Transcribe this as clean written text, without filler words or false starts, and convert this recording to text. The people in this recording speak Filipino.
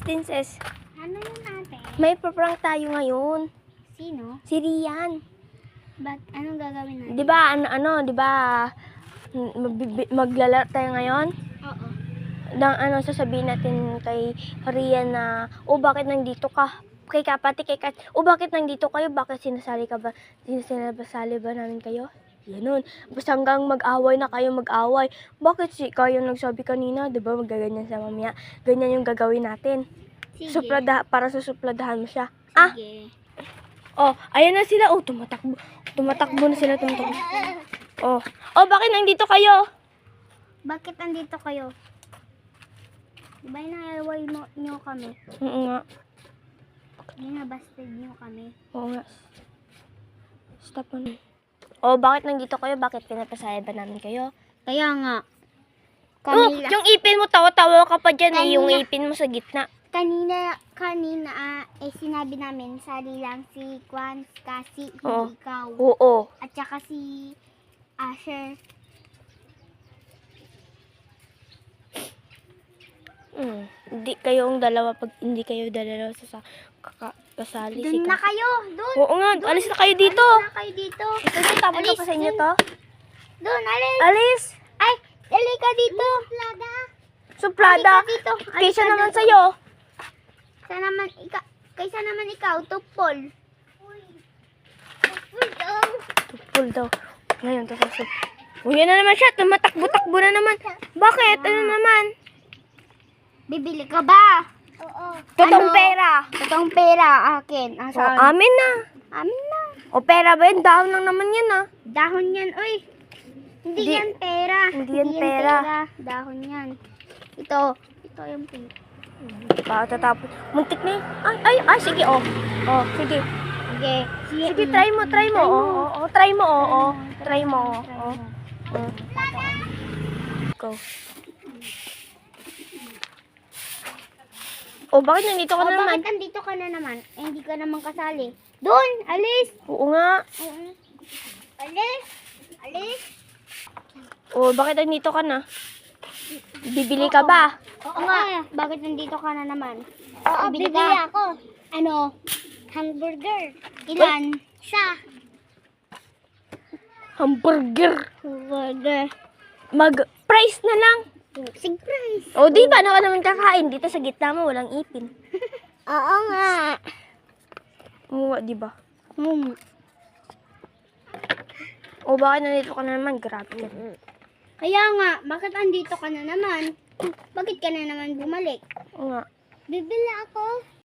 Princess. Ano yun ate? May prank tayo ngayon. Sino? Si Rian. Anong gagawin natin? 'Di ba di ba maglalaro tayo ngayon? Oo. Sasabihin natin kay Rian na, bakit nandito ka? Kay Kapati, bakit nandito kayo? Bakit sinasali ba namin kayo? Ganun. Basta hanggang mag-away na kayo, mag-away. Bakit kayo nagsabi kanina? 'Di ba magaganyan sa mamaya? Ganyan yung gagawin natin. Sige. Para susupladahan mo siya. Sige. Ayan na sila. Tumatakbo. Tumatakbo na sila. Bakit nandito kayo? Bakit andito kayo? Diba inaaway nyo kami? Oo nga. Ginabasted nyo kami? Oo nga. Stop mo na. Bakit nandito kayo? Bakit pinapasaya ba namin kayo? Kaya nga. Yung ipin mo, tawa-tawa ka pa dyan. Yung Kanina. ipin mo sa gitna. Kanina, sinabi namin, sali lang si Kwan, kasi hindi ikaw. Oo. At saka si Asher. Hindi kayong dalawa pag hindi kayo dalawa kasali. Doon na kayo! Doon! Oo nga, alis na kayo dito. Alis na kayo dito! Ito, tapos na pa sa inyo to. Doon, alis! Alis! Ay! Dali ka dito! Plada! Suplada! Dito! Kaysa naman sa'yo. Kaysa naman ikaw, tupol. Tupol daw. Ngayon, yan na naman siya. Tumatakbo-takbo na naman. Bakit? Ano naman? Bibili ka ba? Oo. Totoong pera. Totoong pera, akin. Amin na. Amin na. Pera ba yun? Dahon lang naman yan Dahon yan, oy. Hindi yan pera. Hindi yan pera. Dahon yan. Ito yung pera. Tatapos. Muntik na yun. Ay, sige, sige. Sige. Try mo. Try mo. Go. Bakit nandito ka na naman? Bakit nandito ka na naman? Hindi ka naman kasali. Doon! Alis! Oo nga. Alis! Alis! Bakit nandito ka na? Bibili ka ba? Oo nga. Bakit nandito ka na naman? bibili ako. Hamburger. Ilan? Isa. Hamburger. Hamburger. Mag-price na lang. Sig price. Di ba? Ano ka naman kakain? Dito sa gitna mo, walang ipin. Oo nga. Di ba? Bakit nandito ka na naman? Grabe ka. Kaya nga, bakit andito ka na naman? Bakit ka na naman bumalik? Oo nga. Bibili ako.